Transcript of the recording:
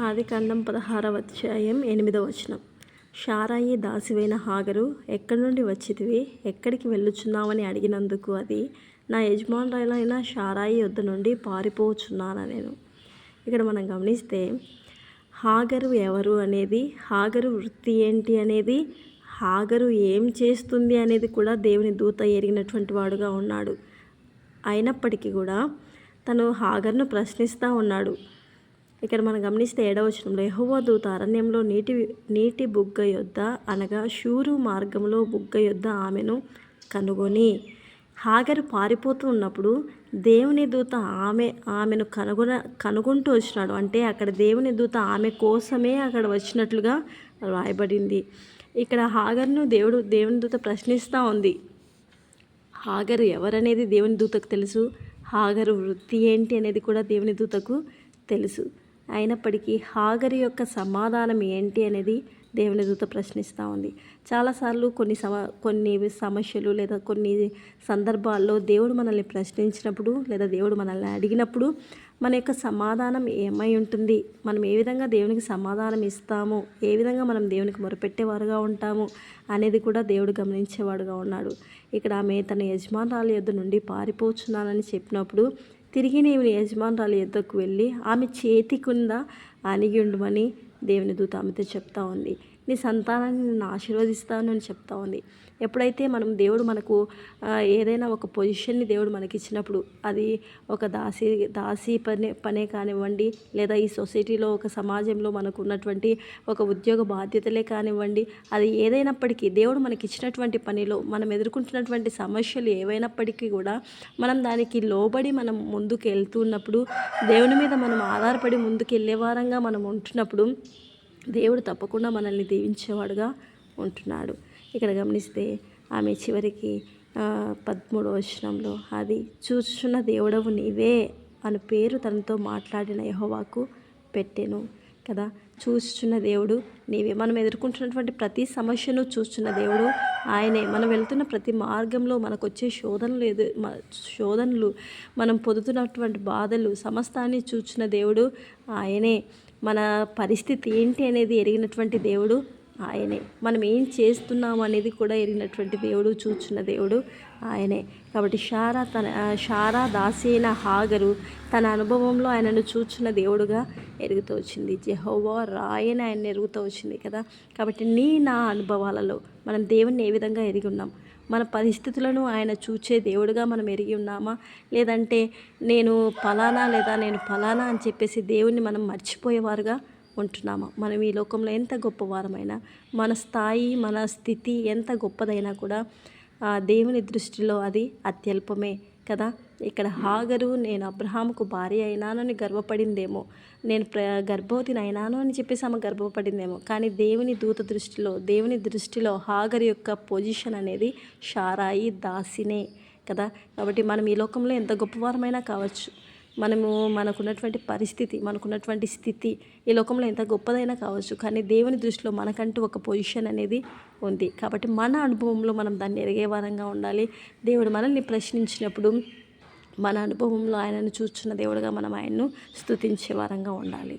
ఆదికాండం 16వ అధ్యాయం 8వ వచనం. శారాయి దాసివైన హాగరు, ఎక్కడి నుండి వచ్చితివి, ఎక్కడికి వెళ్ళుచున్నావని అడిగినందుకు అది, నా యజమానురాలైన శారాయి యొద్ద నుండి పారిపోచున్నానెను. ఇక్కడ మనం గమనిస్తే హాగరు ఎవరు అనేది, హాగరు వృత్తి ఏంటి అనేది, హాగరు ఏం చేస్తుంది అనేది కూడా దేవుని దూత ఎరిగినటువంటి వాడుగా ఉన్నాడు. అయినప్పటికీ కూడా తను హాగర్ను ప్రశ్నిస్తూ ఉన్నాడు. ఇక్కడ మనం గమనిస్తే 7వ వచనంలో, యెహోవా దూత అరణ్యంలో నీటి బుగ్గ యొద్ద అనగా షూరు మార్గంలో బుగ్గ యొద్ద ఆమెను కనుగొని. హాగరు పారిపోతూ ఉన్నప్పుడు దేవుని దూత ఆమెను కనుగొంటూ వచ్చినాడు. అంటే అక్కడ దేవుని దూత ఆమె కోసమే అక్కడ వచ్చినట్లుగా రాయబడింది. ఇక్కడ హాగర్ను దేవుని దూత ప్రశ్నిస్తూ ఉంది. హాగరు ఎవరనేది దేవుని దూతకు తెలుసు. హాగరు వృత్తి ఏంటి అనేది కూడా దేవుని దూతకు తెలుసు. అయినప్పటికీ హాగరు యొక్క సమాధానం ఏంటి అనేది దేవుని దూత ప్రశ్నిస్తూ ఉంది. చాలాసార్లు కొన్ని సమస్యలు లేదా కొన్ని సందర్భాల్లో దేవుడు మనల్ని ప్రశ్నించినప్పుడు లేదా దేవుడు మనల్ని అడిగినప్పుడు మన యొక్క సమాధానం ఏమై ఉంటుంది, మనం ఏ విధంగా దేవునికి సమాధానం ఇస్తాము, ఏ విధంగా మనం దేవునికి మొరపెట్టేవారుగా ఉంటాము అనేది కూడా దేవుడు గమనించేవాడుగా ఉన్నాడు. ఇక్కడ ఆమె తన యజమానురాలి యొద్ద నుండి పారిపోచున్నానని చెప్పినప్పుడు తిరిగి నీవు యజమానురాలి యొద్దకు వెళ్ళి ఆమె చేతి కింద అణిగి ఉండమని దేవుని దూత ఆమెతో చెప్తా ఉంది. నీ సంతానాన్ని నేను ఆశీర్వదిస్తాను అని చెప్తా ఉంది. ఎప్పుడైతే దేవుడు మనకు ఏదైనా ఒక పొజిషన్ని దేవుడు మనకి ఇచ్చినప్పుడు, అది ఒక దాసి పనే కానివ్వండి, లేదా ఈ సొసైటీలో ఒక సమాజంలో మనకు ఉన్నటువంటి ఒక ఉద్యోగ బాధ్యతలే కానివ్వండి, అది ఏదైనప్పటికీ దేవుడు మనకి ఇచ్చినటువంటి పనిలో మనం ఎదుర్కొంటున్నటువంటి సమస్యలు ఏవైనప్పటికీ కూడా మనం దానికి లోబడి మనం ముందుకు వెళ్తున్నప్పుడు, దేవుని మీద మనం ఆధారపడి ముందుకు వెళ్ళే వారంగా మనం ఉంటున్నప్పుడు దేవుడు తప్పకుండా మనల్ని దీవించేవాడుగా ఉంటున్నాడు. ఇక్కడ గమనిస్తే ఆమె చివరికి 13వ వచనంలో, అది చూచుచున్న దేవుడవు నీవే అని పేరు తనతో మాట్లాడిన యెహోవాకు పెట్టెను కదా. చూస్తున్న దేవుడు నీవే. మనం ఎదుర్కొంటున్నటువంటి ప్రతి సమస్యను చూస్తున్న దేవుడు ఆయనే. మనం వెళ్తున్న ప్రతి మార్గంలో మనకు వచ్చే శోధనలు, మనం పొందుతున్నటువంటి బాధలు సమస్తాన్ని చూస్తున్న దేవుడు ఆయనే. మన పరిస్థితి ఏంటి అనేది ఎరిగినటువంటి దేవుడు ఆయనే. మనం ఏం చేస్తున్నాము అనేది కూడా ఎరిగినటువంటి దేవుడు, చూచున్న దేవుడు ఆయనే. కాబట్టి శారా దాసి అయిన హాగరు తన అనుభవంలో ఆయనను చూచున్న దేవుడుగా ఎరుగుతూ వచ్చింది. యెహోవా రాయని ఆయన ఎరుగుతూ వచ్చింది కదా. కాబట్టి నా అనుభవాలలో మనం దేవుణ్ణి ఏ విధంగా ఎరిగి ఉన్నాం, మన పరిస్థితులను ఆయన చూచే దేవుడుగా మనం ఎరిగి ఉన్నామా, లేదంటే నేను ఫలానా అని చెప్పేసి దేవుణ్ణి మనం మర్చిపోయేవారుగా ఉంటున్నామా? మనం ఈ లోకంలో ఎంత గొప్పవారమైనా, మన స్థాయి మన స్థితి ఎంత గొప్పదైనా కూడా దేవుని దృష్టిలో అది అత్యల్పమే కదా. ఇక్కడ హాగరు నేను అబ్రహాముకు భార్య అయినానని గర్వపడిందేమో, నేను గర్భవతిని అయినాను అని చెప్పేసి ఆమె గర్వపడిందేమో, కానీ దేవుని దృష్టిలో హాగరు యొక్క పొజిషన్ అనేది శారాయి దాసినే కదా. కాబట్టి మనం ఈ లోకంలో ఎంత గొప్పవారమైనా కావచ్చు, మనకున్నటువంటి పరిస్థితి, మనకున్నటువంటి స్థితి ఈ లోకంలో ఎంత గొప్పదైనా కావచ్చు, కానీ దేవుని దృష్టిలో మనకంటూ ఒక పొజిషన్ అనేది ఉంది. కాబట్టి మన అనుభవంలో మనం దాన్ని ఎరిగే వారంగా ఉండాలి. దేవుడు మనల్ని ప్రశ్నించినప్పుడు మన అనుభవంలో ఆయనను చూస్తున్న దేవుడుగా మనం ఆయన్ను స్తుతించే వారంగా ఉండాలి.